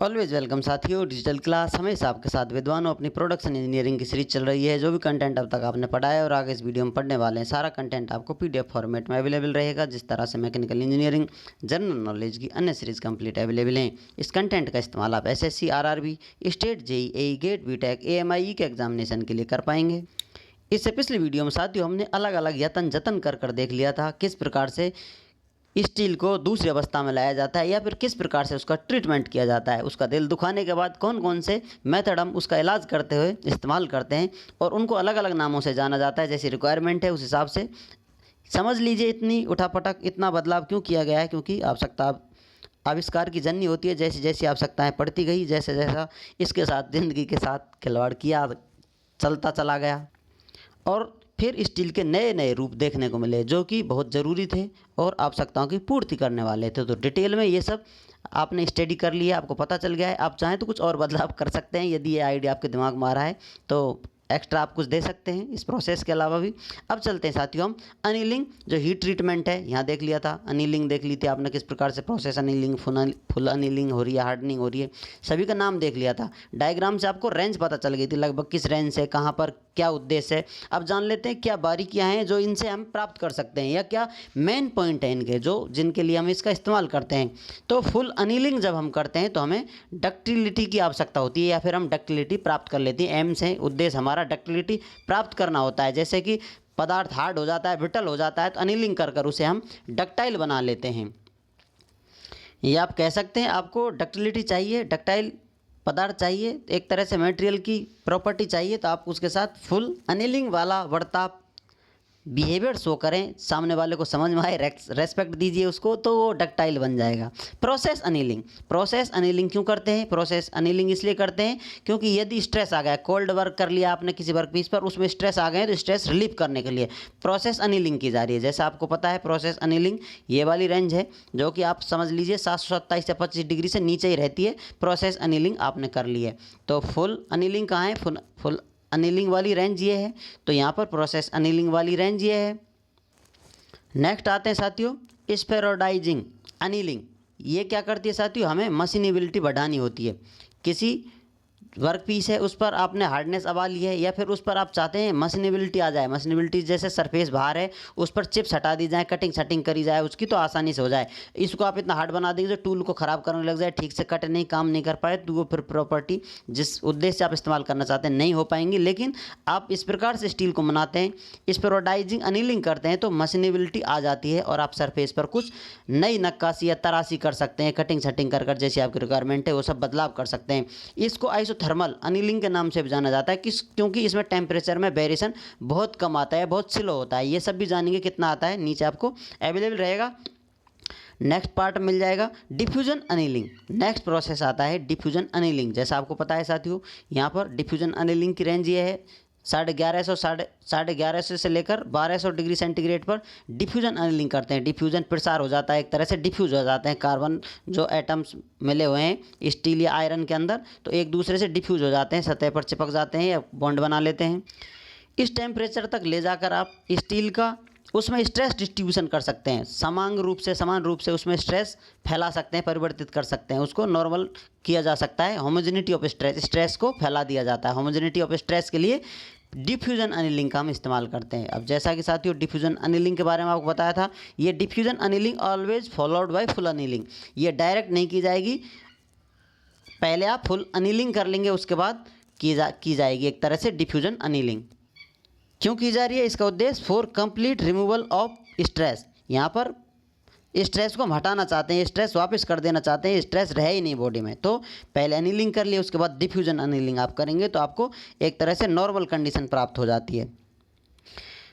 Always welcome साथियों। Digital class हमेशा आपके साथ विद्वानों अपनी प्रोडक्शन इंजीनियरिंग की सीरीज चल रही है। जो भी कंटेंट अब तक आपने पढ़ा है और आगे इस वीडियो में पढ़ने वाले हैं, सारा कंटेंट आपको पीडीएफ फॉर्मेट में अवेलेबल रहेगा। जिस तरह से मैकेनिकल इंजीनियरिंग, जनरल नॉलेज की अन्य सीरीज कंप्लीट अवेलेबल हैं। इस कंटेंट का इस्तेमाल आप SSC, RRB, state, JEE, GATE, BTech, AMI के एग्जामिनेशन के लिए कर पाएंगे। इससे पिछले वीडियो में साथियों हमने अलग अलग यतन जतन कर देख लिया था किस प्रकार से स्टील को दूसरी अवस्था में लाया जाता है या फिर किस प्रकार से उसका ट्रीटमेंट किया जाता है। उसका दिल दुखाने के बाद कौन कौन से मेथड हम उसका इलाज करते हुए इस्तेमाल करते हैं और उनको अलग अलग नामों से जाना जाता है। जैसी रिक्वायरमेंट है उस हिसाब से समझ लीजिए। इतनी उठापटक, इतना बदलाव क्यों किया गया है? क्योंकि आवश्यकता आविष्कार की जननी होती है। जैसी जैसी आवश्यकताएँ पड़ती गई, जैसे जैसा इसके साथ ज़िंदगी के साथ खिलवाड़ किया चलता चला गया और फिर स्टील के नए नए रूप देखने को मिले जो कि बहुत ज़रूरी थे और आवश्यकताओं की पूर्ति करने वाले थे। तो डिटेल में ये सब आपने स्टडी कर लिया, आपको पता चल गया है। आप चाहें तो कुछ और बदलाव कर सकते हैं। यदि ये आइडिया आपके दिमाग में आ रहा है तो एक्स्ट्रा आप कुछ दे सकते हैं इस प्रोसेस के अलावा भी। अब चलते हैं साथियों हम अनिलिंग, जो हीट ट्रीटमेंट है, यहाँ देख लिया था। अनिलिंग देख ली थी आपने, किस प्रकार से प्रोसेस अनिलिंग, फुल अनिलिंग हो रही है, हार्डनिंग हो रही है, सभी का नाम देख लिया था। डायग्राम से आपको रेंज पता चल गई थी, लगभग किस रेंज से कहाँ पर क्या उद्देश्य है। अब जान लेते हैं क्या बारीकियाँ हैं जो इनसे हम प्राप्त कर सकते हैं या क्या मेन पॉइंट है इनके जो जिनके लिए हम इसका इस्तेमाल करते हैं। तो फुल अनिलिंग जब हम करते हैं तो हमें डक्टिलिटी की आवश्यकता होती है या फिर हम डक्टिलिटी प्राप्त कर लेते हैं। एम से उद्देश्य हमारा डक्टिलिटी प्राप्त करना होता है। जैसे कि पदार्थ हार्ड हो जाता है, ब्रिटल हो जाता है, तो अनिलिंग कर उसे हम डक्टाइल बना लेते हैं। ये आप कह सकते हैं आपको डक्टिलिटी चाहिए, डक्टाइल पदार्थ चाहिए, एक तरह से मटेरियल की प्रॉपर्टी चाहिए, तो आप उसके साथ फुल अनिलिंग वाला बर्ताव, बिहेवियर शो करें, सामने वाले को समझ में आए, रेस्पेक्ट दीजिए उसको, तो वो डक्टाइल बन जाएगा। प्रोसेस अनिलिंग, प्रोसेस अनिलिंग क्यों करते हैं? प्रोसेस अनिलिंग इसलिए करते हैं क्योंकि यदि स्ट्रेस आ गया, कोल्ड वर्क कर लिया आपने किसी वर्क पीस पर, उसमें स्ट्रेस आ गए तो स्ट्रेस रिलीव करने के लिए प्रोसेस अनिलिंग की जा रही है। जैसा आपको पता है प्रोसेस अनिलिंग ये वाली रेंज है जो कि आप समझ लीजिए 727 से 25 डिग्री से नीचे ही रहती है। प्रोसेस अनिलिंग आपने कर ली है तो फुल अनिलिंग कहाँ है? फुल अनिलिंग वाली रेंज ये है, तो यहाँ पर प्रोसेस अनिलिंग वाली रेंज ये है। नेक्स्ट आते हैं साथियों स्फेरोडाइजिंग अनिलिंग। ये क्या करती है साथियों? हमें मशीनेबिलिटी बढ़ानी होती है। किसी वर्क पीस है उस पर आपने हार्डनेस अबा ली है या फिर उस पर आप चाहते हैं मशीनेबिलिटी आ जाए। मशीनेबिलिटी जैसे सरफेस बाहर है उस पर चिप्स हटा दी जाए, कटिंग शटिंग करी जाए उसकी, तो आसानी से हो जाए। इसको आप इतना हार्ड बना देंगे जो टूल को ख़राब करने लग जाए, ठीक से कट नहीं, काम नहीं कर पाए, तो वो फिर प्रॉपर्टी जिस उद्देश्य से आप इस्तेमाल करना चाहते हैं नहीं हो पाएंगी। लेकिन आप इस प्रकार से स्टील को बनाते हैं, स्फेरोडाइजिंग अनिलिंग करते हैं, तो मशीनेबिलिटी आ जाती है और आप सरफेस पर कुछ नई नक्काशी या तराशी कर सकते हैं, कटिंग शटिंग कर जैसी आपकी रिक्वायरमेंट है वो सब बदलाव कर सकते हैं। इसको आइसोथर्मल अनिलिंग के नाम से भी जाना जाता है क्योंकि इसमें टेम्परेचर में वेरिएशन बहुत कम आता है, बहुत स्लो होता है। ये सब भी जानेंगे कितना आता है, नीचे आपको अवेलेबल रहेगा। नेक्स्ट पार्ट मिल जाएगा डिफ्यूजन अनिलिंग। नेक्स्ट प्रोसेस आता है डिफ्यूजन अनिलिंग। जैसा आपको पता है साथियों यहाँ पर डिफ्यूजन अनिलिंग की रेंज ये है 1150 से लेकर 1200 डिग्री सेंटीग्रेड पर डिफ्यूजन अनिलिंग करते हैं। डिफ्यूजन प्रसार हो जाता है, एक तरह से डिफ्यूज हो जाते हैं कार्बन जो एटम्स मिले हुए हैं स्टील या आयरन के अंदर, तो एक दूसरे से डिफ्यूज हो जाते हैं, सतह पर चिपक जाते हैं या बॉन्ड बना लेते हैं। इस टेम्परेचर तक ले जाकर आप स्टील का उसमें स्ट्रेस डिस्ट्रीब्यूशन कर सकते हैं, समान रूप से उसमें स्ट्रेस फैला सकते हैं, परिवर्तित कर सकते हैं, उसको नॉर्मल किया जा सकता है। होमोजेनिटी ऑफ स्ट्रेस को फैला दिया जाता है। होमोजेनिटी ऑफ स्ट्रेस के लिए डिफ्यूजन अनिलिंग का हम इस्तेमाल करते हैं। अब जैसा कि साथियों डिफ्यूजन अनिलिंग के बारे में आपको बताया था, ये diffusion annealing always followed by full annealing. ये डायरेक्ट नहीं की जाएगी, पहले आप फुल अनिलिंग कर लेंगे उसके बाद की जाएगी एक तरह से डिफ्यूजन अनिलिंग। क्यों की जा रही है? इसका उद्देश्य for complete removal of stress. यहाँ पर स्ट्रेस को हम हटाना चाहते हैं, स्ट्रेस वापस कर देना चाहते हैं, स्ट्रेस रहे ही नहीं बॉडी में, तो पहले अनिलिंग कर लिए उसके बाद डिफ्यूजन अनिलिंग आप करेंगे तो आपको एक तरह से नॉर्मल कंडीशन प्राप्त हो जाती है।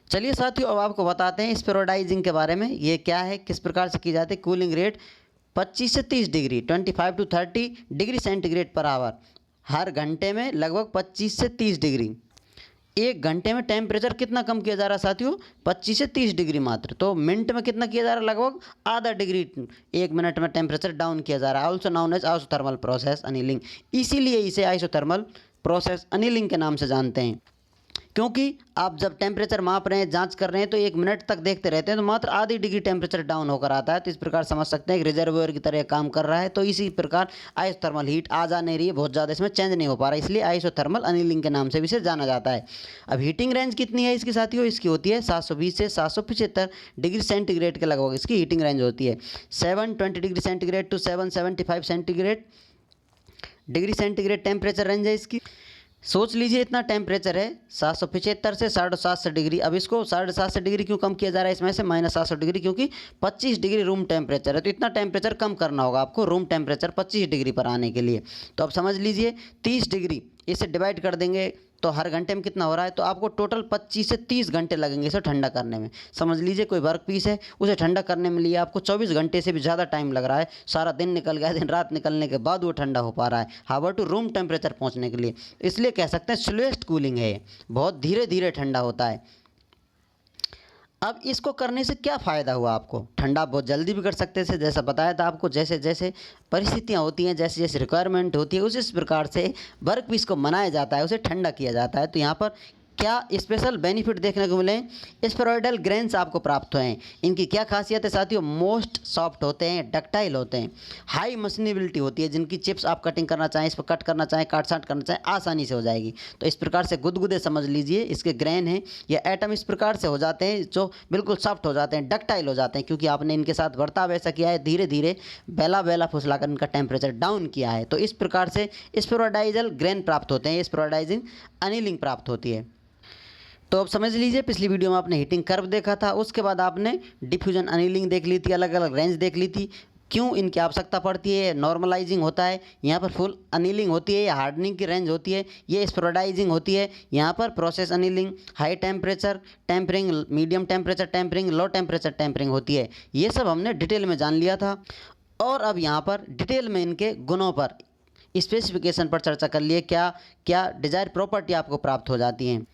चलिए साथियों अब आपको बताते हैं स्फेरोडाइजिंग के बारे में। ये क्या है, किस प्रकार से की जाती है। कूलिंग रेट 25 से 30 degree 25 to 30 degree centigrade per hour, हर घंटे में लगभग 25 से 30 डिग्री। एक घंटे में टेम्परेचर कितना कम किया जा रहा है साथियों? 25 से 30 डिग्री मात्र। तो मिनट में कितना किया जा रहा है? लगभग आधा डिग्री एक मिनट में टेम्परेचर डाउन किया जा रहा है। Also known as isothermal process annealing. इसीलिए इसे आइसोथर्मल प्रोसेस अनिलिंग के नाम से जानते हैं। क्योंकि आप जब टेम्परेचर माप रहे हैं, जांच कर रहे हैं, तो 1 मिनट तक देखते रहते हैं तो मात्र आधी डिग्री टेम्परेचर डाउन होकर आता है। तो इस प्रकार समझ सकते हैं कि रिजर्वोयर की तरह काम कर रहा है। तो इसी प्रकार आइसोथर्मल हीट आ जा नहीं रही है, बहुत ज़्यादा इसमें चेंज नहीं हो पा रहा है, इसलिए आइसोथर्मल अनिलिंग के नाम से भी इसे जाना जाता है। अब हीटिंग रेंज कितनी है इसकी साथियों? इसकी होती है 720 से 775 डिग्री सेंटीग्रेड के लगभग इसकी हीटिंग रेंज होती है। 720 degree centigrade to 775 centigrade degree centigrade temperature range है इसकी। सोच लीजिए इतना टेम्परेचर है 775 से 750 डिग्री। अब इसको 750 डिग्री क्यों कम किया जा रहा है इसमें से -700 डिग्री? क्योंकि 25 डिग्री रूम टेम्परेचर है, तो इतना टेम्परेचर कम करना होगा आपको रूम टेम्परेचर 25 डिग्री पर आने के लिए। तो अब समझ लीजिए 30 डिग्री इसे डिवाइड कर देंगे तो हर घंटे में कितना हो रहा है, तो आपको टोटल 25 से 30 घंटे लगेंगे इसे ठंडा करने में। समझ लीजिए कोई वर्क पीस है, उसे ठंडा करने में लिए आपको 24 घंटे से भी ज़्यादा टाइम लग रहा है। सारा दिन निकल गया, दिन रात निकलने के बाद वो ठंडा हो पा रहा है हावर टू रूम टेम्परेचर पहुंचने के लिए। इसलिए कह सकते हैं स्लोएस्ट कूलिंग है, बहुत धीरे धीरे ठंडा होता है। अब इसको करने से क्या फ़ायदा हुआ आपको? ठंडा बहुत जल्दी भी कर सकते थे, जैसा बताया था आपको। जैसे जैसे परिस्थितियाँ होती हैं, जैसे जैसे रिक्वायरमेंट होती है, उस प्रकार से वर्क पीस को मनाया जाता है, उसे ठंडा किया जाता है। तो यहाँ पर क्या स्पेशल बेनिफिट देखने को मिले? स्फेरॉइडल ग्रेन्स आपको प्राप्त हुए हैं। इनकी क्या खासियत है साथियों? मोस्ट सॉफ्ट होते हैं, डक्टाइल होते हैं, हाई मशीनेबिलिटी होती है। जिनकी चिप्स आप कटिंग करना चाहें, इस पर कट करना चाहें, काट साट करना चाहें, आसानी से हो जाएगी। तो इस प्रकार से गुदगुदे समझ लीजिए इसके ग्रेन हैं या एटम इस प्रकार से हो जाते हैं जो बिल्कुल सॉफ्ट हो जाते हैं, डक्टाइल हो जाते हैं, क्योंकि आपने इनके साथ बर्ताव ऐसा किया है, धीरे धीरे बेला बेला फुसलाकर इनका टेम्परेचर डाउन किया है। तो इस प्रकार से स्फेरॉइडाइजल ग्रेन प्राप्त होते हैं, स्फेरॉइडाइजिंग अनिलिंग प्राप्त होती है। तो अब समझ लीजिए पिछली वीडियो में आपने हीटिंग कर्व देखा था, उसके बाद आपने डिफ्यूजन अनिलिंग देख ली थी, अलग अलग रेंज देख ली थी, क्यों इनकी आवश्यकता पड़ती है। नॉर्मलाइजिंग होता है, यहाँ पर फुल अनिलिंग होती है, हार्डनिंग की रेंज होती है, ये स्फेरॉइडाइजिंग होती है, यहाँ पर process annealing, high temperature tempering, medium temperature tempering, low temperature tempering होती है। ये सब हमने डिटेल में जान लिया था। और अब यहाँ पर डिटेल में इनके गुणों पर, स्पेसिफिकेशन पर चर्चा कर लिए, क्या क्या डिजायर प्रॉपर्टी आपको प्राप्त हो जाती हैं।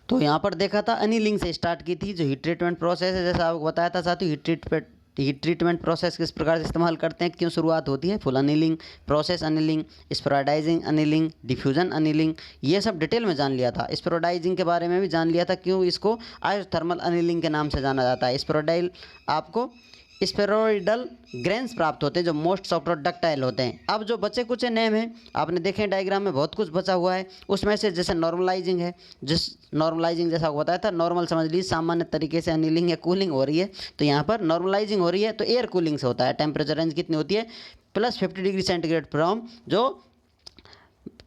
तो यहाँ पर देखा था अनिलिंग से स्टार्ट की थी, जो हीट ट्रीटमेंट प्रोसेस है, जैसा आपको बताया था साथियों। हीट ट्रीटमेंट प्रोसेस किस प्रकार से इस्तेमाल करते हैं, क्यों शुरुआत होती है, full annealing, process annealing, spheroidizing annealing, diffusion annealing, ये सब डिटेल में जान लिया था। स्फेरॉइडाइजिंग के बारे में भी जान लिया था, क्यों इसको आइसोथर्मल अनिलिंग के नाम से जाना जाता है। स्फेरॉइडाइल आपको स्फेरॉइडल ग्रेन्स प्राप्त होते हैं जो मोस्ट सॉफ्ट और डक्टाइल होते हैं। अब जो बचे कुछ नेम हैं आपने देखे डायग्राम में, बहुत कुछ बचा हुआ है। उसमें से जैसे नॉर्मलाइजिंग है, जिस नॉर्मलाइजिंग जैसा बताया था, नॉर्मल समझ लीजिए सामान्य तरीके से अनिलिंग या कूलिंग हो रही है, तो यहाँ पर नॉर्मलाइजिंग हो रही है तो एयर कूलिंग से होता है। टेम्परेचर रेंज कितनी होती है? +50 डिग्री सेंटीग्रेड फ्रॉम जो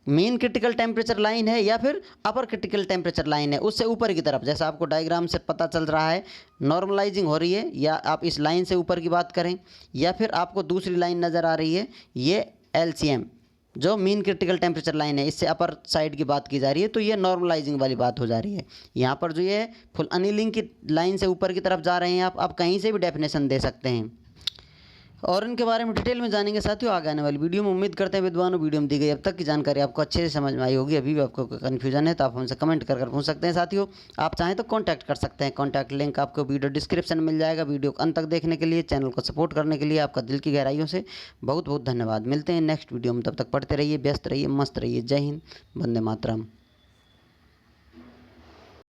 मेन क्रिटिकल टेम्परेचर लाइन है या फिर अपर क्रिटिकल टेम्परेचर लाइन है, उससे ऊपर की तरफ, जैसा आपको डायग्राम से पता चल रहा है नॉर्मलाइजिंग हो रही है, या आप इस लाइन से ऊपर की बात करें, या फिर आपको दूसरी लाइन नज़र आ रही है, ये LCM जो मीन क्रिटिकल टेम्परेचर लाइन है, इससे अपर साइड की बात की जा रही है, तो ये नॉर्मलाइजिंग वाली बात हो जा रही है। यहाँ पर जो ये फुल अनिलिंग की लाइन से ऊपर की तरफ जा रहे हैं आप कहीं से भी डेफिनेशन दे सकते हैं। और इनके बारे में डिटेल में जानेंगे साथियों आगे आने वाली वीडियो में। उम्मीद करते हैं विद्वानों वीडियो में दी गई अब तक की जानकारी आपको अच्छे से समझ में आई होगी। अभी भी आपको कन्फ्यूजन है तो आप हमसे कमेंट कर पूछ सकते हैं साथियों। आप चाहें तो कांटेक्ट कर सकते हैं, कांटेक्ट लिंक आपको वीडियो डिस्क्रिप्शन में मिल जाएगा। वीडियो को अंत तक देखने के लिए, चैनल को सपोर्ट करने के लिए आपका दिल की गहराइयों से बहुत बहुत धन्यवाद। मिलते हैं नेक्स्ट वीडियो में, तब तक पढ़ते रहिए, व्यस्त रहिए, मस्त रहिए। जय हिंद, वंदे मातरम।